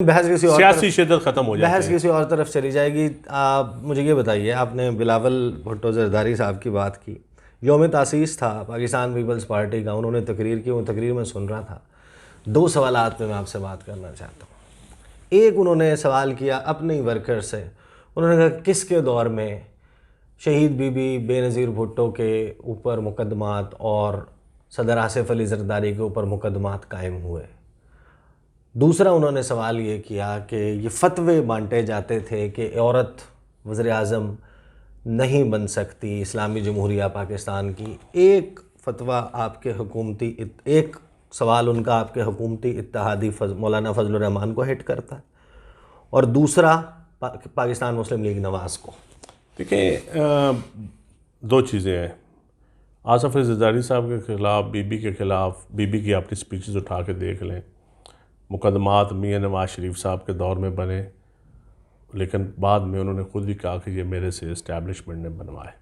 बहस किसी और सियासी शिद्दत ख़त्म हो जाती है। बहस किसी और तरफ चली जाएगी। आप मुझे ये बताइए, आपने बिलावल भुट्टो ज़रदारी साहब की बात की, यौम तासीस था पाकिस्तान पीपल्स पार्टी का, उन्होंने तकरीर की, वो तकरीर में सुन रहा था। दो सवालात पे मैं आपसे बात करना चाहता हूँ। एक, उन्होंने सवाल किया अपने ही वर्कर से, उन्होंने कहा किसके दौर में शहीद बीबी बेनज़ीर भुट्टो के ऊपर मुकदमात और सदर आसिफ अली ज़रदारी के ऊपर मुकदमात कायम हुए। दूसरा, उन्होंने सवाल ये किया कि ये फतवे बांटे जाते थे कि औरत वज़ीर आज़म नहीं बन सकती इस्लामी जमहूरिया पाकिस्तान की। एक फतवा आपके हुकूमती, एक सवाल उनका आपके हुकूमती इत्तेहादी मौलाना फजलुर रहमान को हिट करता है, और दूसरा पाकिस्तान मुस्लिम लीग नवाज़ को। देखिए, दो चीज़ें हैं। आसिफ अली ज़रदारी साहब के ख़िलाफ़, बीबी के ख़िलाफ़, बीबी की अपनी स्पीचेस उठा के देख लें। मुकदमात मियां नवाज शरीफ साहब के दौर में बने, लेकिन बाद में उन्होंने खुद ही कहा कि ये मेरे से इस्टेब्लिशमेंट ने बनवाए।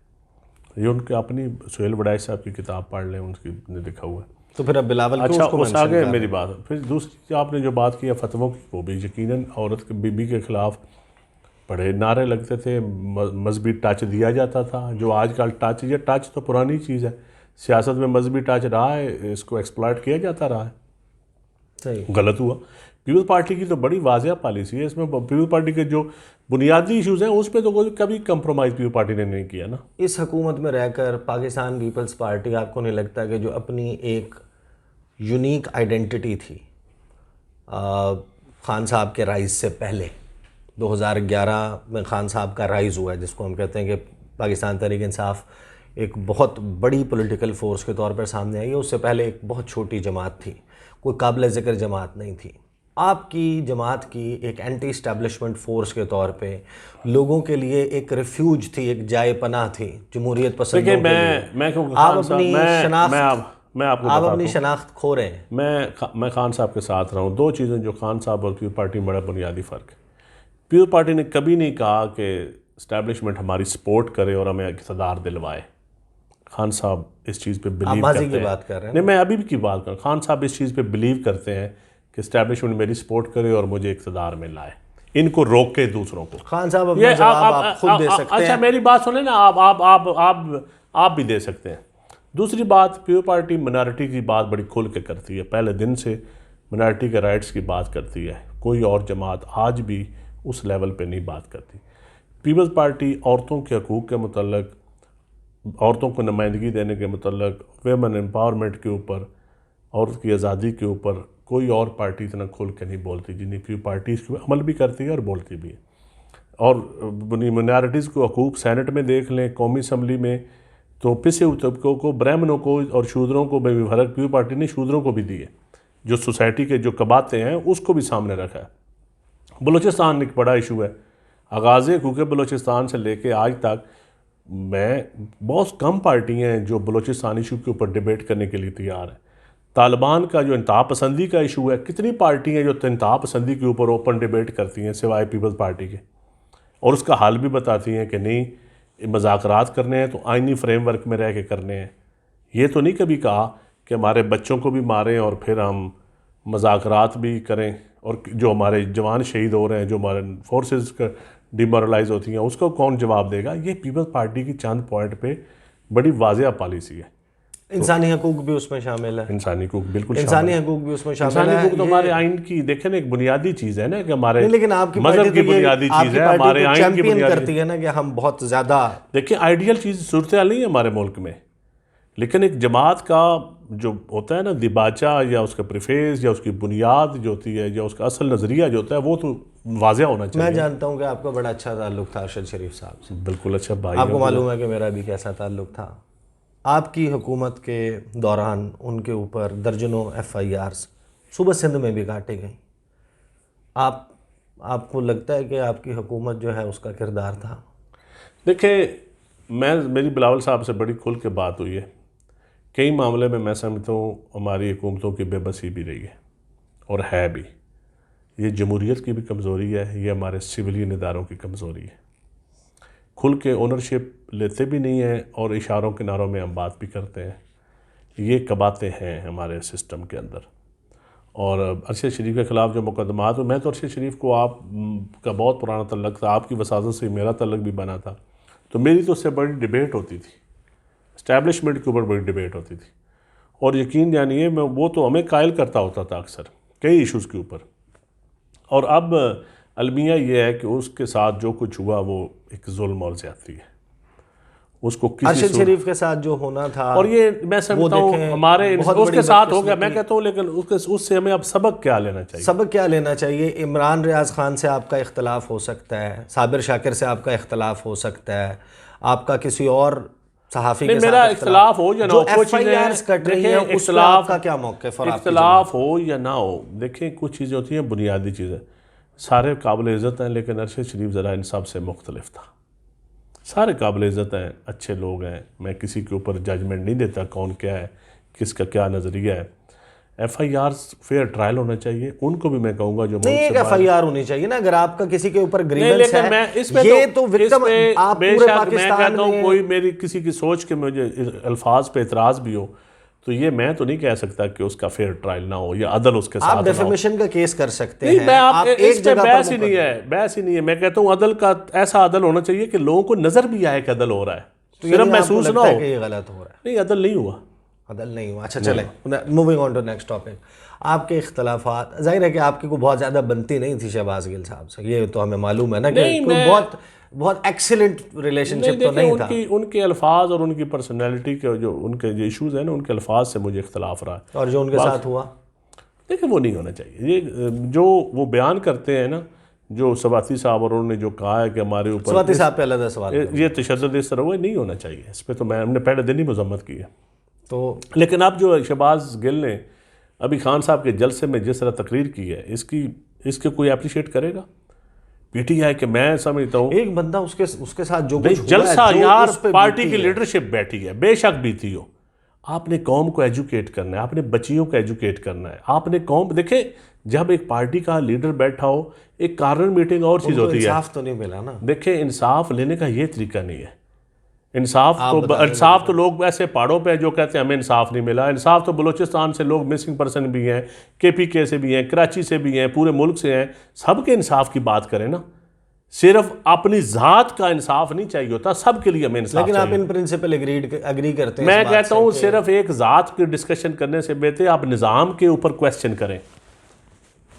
ये उनके अपनी सुहेल वड़ाई साहब की किताब पढ़ लें, उनकी ने लिखा हुआ है। तो फिर अब बिलावल अच्छा, उसको उस आगे मेरी बात। फिर दूसरी आपने जो बात की है फतवों की, वो भी यकीनन औरत के बीबी के ख़िलाफ़ बड़े नारे लगते थे, मजहबी टच दिया जाता था। जो आजकल टच, ये टच तो पुरानी चीज़ है, सियासत में मजहबी टच रहा है, इसको एक्सप्लॉइट किया जाता रहा है। सही, गलत हुआ। पीपल्स पार्टी की तो बड़ी वाज़ेह पॉलिसी है, इसमें पीपल्स पार्टी के जो बुनियादी इशूज़ हैं उस पर तो कभी कंप्रोमाइज़ पीपल्स पार्टी ने नहीं किया ना। इस हुकूमत में रहकर पाकिस्तान पीपल्स पार्टी, आपको नहीं लगता कि जो अपनी एक यूनिक आइडेंटिटी थी खान साहब के राइज़ से पहले, 2011 में खान साहब का राइज़ हुआ है, जिसको हम कहते हैं कि पाकिस्तान तहरीक इंसाफ एक बहुत बड़ी पॉलिटिकल फोर्स के तौर पर सामने आई है। उससे पहले एक बहुत छोटी जमात थी, कोई काबिल ज़िक्र जमात नहीं थी। आपकी जमात की एक एंटी इस्टेब्लिशमेंट फोर्स के तौर पे लोगों के लिए एक रिफ्यूज थी, एक जाए पनाह थी जमहूरियत पसंदों के लिए। आप अपनी शनाख्त, मैं आपको आप बताता अपनी हूँ, शनाख्त खो रहे हैं। मैं खान साहब के साथ रहा हूँ। दो चीज़ें जो खान साहब और पीपल्स पार्टी में बड़ा बुनियादी फ़र्क है। पीपल्स पार्टी ने कभी नहीं कहा कि इस्टेब्लिशमेंट हमारी सपोर्ट करे और हमें इक़्तिदार दिलवाए। खान साहब इस चीज़ पे बिलीव करते हैं। की बात कर रहे हैं। नहीं, मैं अभी भी की बात कर रहा हूँ। खान साहब इस चीज़ पे बिलीव करते हैं कि इस्टेब्लिशमेंट मेरी सपोर्ट करे और मुझे इक़्तिदार में लाए, इनको रोके दूसरों को। खान साहब अपना जवाब आप खुद दे सकते हैं। अच्छा, मेरी बात सुने ना, आप भी दे सकते हैं। दूसरी बात, पीपल्स पार्टी मिनॉरिटी की बात बड़ी खुल के करती है, पहले दिन से मिनॉरिटी के राइट्स की बात करती है। कोई और जमात आज भी उस लेवल पे नहीं बात करती। पीपल्स पार्टी औरतों के हकूक़ के मतलब, औरतों को नुमाइंदगी देने के मतलब, वेमन एम्पावरमेंट के ऊपर, औरत की आज़ादी के ऊपर कोई और पार्टी इतना खुल के नहीं बोलती, जितनी पीपल्स पार्टी इस पर अमल भी करती है और बोलती भी है। और मिनॉरिटीज़ को हकूक़ सेनेट में देख लें, कौमी असम्बली में, तो पिछे हुए तबकों को, ब्राह्मणों को और शूद्रों को बेफर्क पीपल्स पार्टी ने शूद्रों को भी दिए। जो सोसाइटी के जो कबाते हैं उसको भी सामने रखा है। बलूचिस्तान एक बड़ा इशू है। आगाज़ हुकूक़ बलूचिस्तान से लेके आज तक मैं बहुत कम पार्टियाँ हैं जो बलूचिस्तान इशू के ऊपर डिबेट करने के लिए तैयार है। तालिबान का जो इंतहा पसंदी का इशू है, कितनी पार्टियाँ जो इंतहा पसंदी के ऊपर ओपन डिबेट करती हैं सिवाय पीपल्स पार्टी के, और उसका हल भी बताती हैं कि नहीं, मज़ाकरात करने हैं तो आइनी फ्रेमवर्क में रह के करने हैं। ये तो नहीं कभी कहा कि हमारे बच्चों को भी मारें और फिर हम मज़ाकरात भी करें, और जो हमारे जवान शहीद हो रहे हैं, जो हमारे फोर्सेस का डिमोरलाइज होती हैं, उसको कौन जवाब देगा। ये पीपल्स पार्टी की चंद पॉइंट पे बड़ी वाज़ेह पॉलिसी है। इंसानी हकूक़ भी उसमें शामिल है। इंसानी हकूक़ बिल्कुल इंसानी हकूक़ भी उसमें शामिल इंसानी है। हकूक़ तो हमारे आइन की देखें ना, एक बुनियादी चीज़ है ना, कि हमारे लेकिन आपकी मज़हब की बुनियादी चीज़ है, हमारे आइन की बुनियादी करती है ना कि हम बहुत ज़्यादा। देखिए, आइडियल चीज़ सूरत हाल नहीं है हमारे मुल्क में, लेकिन एक जमात का जो होता है ना दिबाचा, या उसका प्रिफेस, या उसकी बुनियाद जो होती है, या उसका असल नज़रिया जो होता है, वो तो वाज़ेह होना चाहिए। मैं जानता हूँ कि आपका बड़ा अच्छा ताल्लुक़ था अरशद शरीफ साहब से। बिल्कुल, अच्छा भाई, आपको मालूम है कि मेरा भी कैसा ताल्लुक़ था। आपकी हुकूमत के दौरान उनके ऊपर दर्जनों FIRs सूबा सिंध में भी काटे गई। आपको लगता है कि आपकी हुकूमत जो है उसका किरदार था? देखिए, मेरी बिलावल साहब से बड़ी खुल के बात हुई है। कई मामले में मैं समझता हूँ हमारी हुकूमतों की बेबसी भी रही है, और है भी। ये जमहूरियत की भी कमज़ोरी है, ये हमारे सिविलियन इदारों की कमज़ोरी है। खुल के ओनरशिप लेते भी नहीं हैं, और इशारों किनारों में हम बात भी करते हैं। ये कबाते हैं हमारे सिस्टम के अंदर, और अरशद शरीफ के ख़िलाफ़ जो मुकदमात, मैं तो अरशद शरीफ को आप का बहुत पुराना तल्लक था, आपकी वसादत से मेरा तल्लक भी बना था, तो मेरी तो उससे बड़ी डिबेट होती थी, इस्टेब्लिशमेंट के ऊपर बड़ी डिबेट होती थी। और यकीन जानिए मैं वो तो हमें कायल करता होता था अक्सर कई इश्यूज़ के ऊपर। और अब अलमिया ये है कि उसके साथ जो कुछ हुआ वो एक जुल्म और ज़्यादती है। उसको अरशद शरीफ के साथ जो होना था, और ये मैं समझता हूँ हमारे उसके साथ हो गया, मैं कहता हूँ, लेकिन उससे हमें अब सबक क्या लेना चाहिए? सबक क्या लेना चाहिए? इमरान रियाज खान से आपका इख्तलाफ हो सकता है, साबिर शाकिर से आपका इख्तलाफ हो सकता है, आपका किसी और सहाफ़ी के मेरा साथ इख्तलाफ हो या ना हो, कुछ FIRs कट रही हैं, उस पर आपका क्या मौक़िफ़ और इख्तलाफ हो या ना हो, देखें कुछ चीज़ें होती हैं बुनियादी चीज़ें, सारे काबिल इज़्ज़त हैं, लेकिन अरशद शरीफ ज़रा इन सब से मुख्तलिफ था। सारे काबिल इज़्ज़त हैं, अच्छे लोग हैं, मैं किसी के ऊपर जजमेंट नहीं देता कौन क्या है, किसका क्या नज़रिया है। FIR फेयर ट्रायल होना चाहिए, उनको भी मैं कहूँगा जो नहीं, एक FIR होनी चाहिए ना, अगर आपका किसी के ऊपर ग्रीवेंस है। मैं इसमें ये तो विक्टिम आप पूरे पाकिस्तान में, कोई मेरी किसी की सोच के मुझे अल्फाज पे एतराज़ भी हो तो ये मैं तो नहीं कह सकता कि उसका फेयर ट्रायल ना हो या अदल उसके साथ। आप डेफेमेशन का केस कर सकते हैं। आप एक जगह बहस ही नहीं है, बहस ही नहीं है। मैं कहता हूँ अदल का ऐसा अदल होना चाहिए कि लोगों को नजर भी आए कि अदल हो रहा है, तो सिर्फ महसूस ना हो कि ये गलत हो रहा है। नहीं, अदल नहीं हुआ, अदल नहीं हुआ। अच्छा चले, moving on to next topic. आपके इख्तलाफात, जाहिर है कि आपकी को बहुत ज़्यादा बनती नहीं थी शहबाज गिल साहब से, ये तो हमें मालूम है ना कि बहुत एक्सीलेंट रिलेशनशिप तो नहीं था। उनके अल्फाज और उनकी पर्सनैलिटी के जो उनके जो इशूज़ हैं ना, उनके अल्फाज से मुझे इख्तलाफ रहा। और जो उनके साथ हुआ, देखिए वो नहीं होना चाहिए। ये जो वो बयान करते हैं ना, जो सवाती साहब और उन्होंने जो कहा है कि हमारे ऊपर, सवाती साहब पे अलग सवाल, ये तशद्दुद इस तरह हुआ नहीं होना चाहिए। इस पर तो हमने पहले दिन ही मजम्मत की है। तो लेकिन अब जो शहबाज गिल ने अभी खान साहब के जलसे में जिस तरह तकरीर की है, इसके कोई अप्रिशिएट करेगा? PTI कि मैं समझता हूँ एक बंदा उसके साथ जो कुछ जलसा यार, पार्टी की लीडरशिप बैठी है, बेशक बीती हो, आपने कौम को एजुकेट करना है, आपने बच्चियों को एजुकेट करना है, आपने कौम देखे जब एक पार्टी का लीडर बैठा हो, एक कार्नर मीटिंग और चीज़ होती है। इंसाफ तो नहीं मिला ना। देखे इंसाफ लेने का ये तरीका नहीं है। इंसाफ तो लोग ऐसे पहाड़ों पे जो कहते हैं हमें इंसाफ नहीं मिला। इंसाफ तो बलूचिस्तान से लोग मिसिंग पर्सन भी हैं, KPK से भी हैं, कराची से भी हैं, पूरे मुल्क से हैं, सबके इंसाफ की बात करें ना। सिर्फ अपनी ज़ात का इंसाफ नहीं चाहिए होता, सबके लिए हमें इंसाफ लेकिन आप इन प्रिंसिपल एग्री करते हैं? मैं कहता हूँ सिर्फ एक ज़ात की डिस्कशन करने से बेहतर आप निज़ाम के ऊपर क्वेश्चन करें।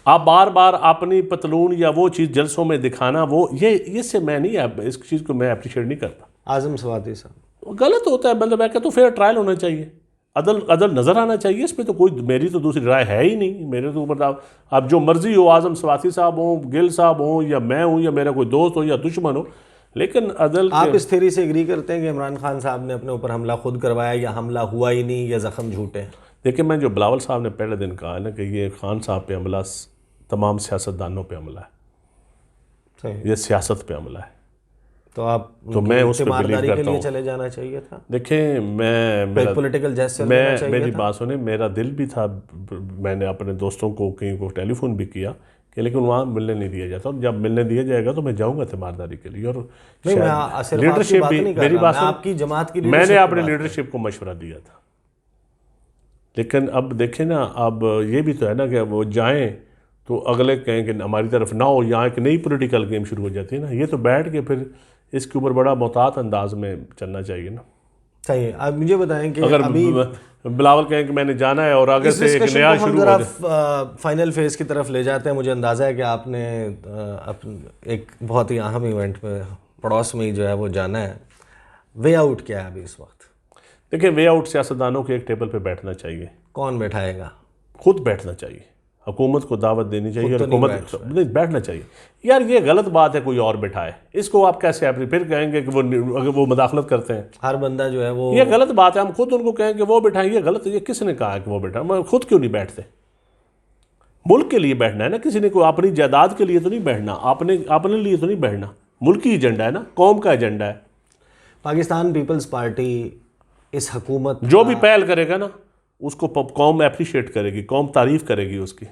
आप बार बार अपनी पतलून या वो चीज़ जलसों में दिखाना, वो ये इससे मैं नहीं, इस चीज़ को मैं अप्रिशिएट नहीं करता। आज़म सवाती साहब गलत होता है, मतलब मैं कहता हूँ फेयर ट्रायल होना चाहिए, अदल नज़र आना चाहिए। इस पर तो कोई मेरी तो दूसरी राय है ही नहीं। मेरे तो ऊपर आप जो मर्जी हो, आज़म सवाती साहब हो, गिल साहब हो, या मैं हूँ, या मेरा कोई दोस्त हो या दुश्मन हो, लेकिन अदल आप इस थ्योरी से एग्री करते हैं कि इमरान खान साहब ने अपने ऊपर हमला खुद करवाया, या हमला हुआ ही नहीं, या ज़ख्म झूठे हैं? देखिए, मैं जो बिलावल साहब ने पहले दिन कहा है ना कि ये खान साहब पे हमला तमाम सियासतदानों पे हमला है, ये सियासत पे हमला है, तो मैं उस पर बिलीव करता हूँ। चले जाना चाहिए था। देखें, मैं पॉलिटिकल मेरी बात सुने, मेरा दिल भी था, मैंने अपने दोस्तों को कहीं को टेलीफोन भी किया कि लेकिन वहाँ मिलने नहीं दिया जाता, और जब मिलने दिया जाएगा तो मैं जाऊँगा तीमारदारी के लिए। और लीडरशिप भी, मेरी बात आपकी जमात की, मैंने अपने लीडरशिप को मशवरा दिया था। लेकिन अब देखें ना, अब ये भी तो है ना कि वो जाएँ तो अगले कहें कि हमारी तरफ ना हो, यहाँ एक नई पॉलिटिकल गेम शुरू हो जाती है ना। ये तो बैठ के फिर इसके ऊपर बड़ा मोहतात अंदाज में चलना चाहिए ना। चाहिए। आप मुझे बताएं कि अगर अभी बिलावल कहें कि मैंने जाना है और आगे से एक नया शुरू हो जाए, फाइनल फेज की तरफ ले जाते हैं। मुझे अंदाज़ा है कि आपने एक बहुत ही अहम इवेंट में पड़ोस में ही जो है वो जाना है। वे आउट क्या है अभी इस वक्त? देखिए, वे आउट सियासतदानों के एक टेबल पे बैठना चाहिए। कौन बैठाएगा? खुद बैठना चाहिए, हुकूमत को दावत देनी चाहिए, और हुकूमत नहीं बैठना चाहिए। यार ये गलत बात है कोई और बैठाए, इसको आप कैसे फिर कहेंगे कि अगर वो मुदाखलत करते हैं? हर बंदा जो है वो, ये गलत बात है। हम खुद उनको कहें कि वो बैठाएं, ये गलत है। ये किसने कहा है कि वो बैठा? मैं खुद क्यों नहीं बैठते? मुल्क के लिए बैठना है ना, किसी ने कोई अपनी जायदाद के लिए तो नहीं बैठना, अपने लिए तो नहीं बैठना। मुल्की एजेंडा है ना, कौम का एजेंडा है। पाकिस्तान पीपल्स पार्टी इस हुकूमत जो भी पहल करेगा ना, उसको कौम अप्रिशिएट करेगी, कौम तारीफ करेगी उसकी।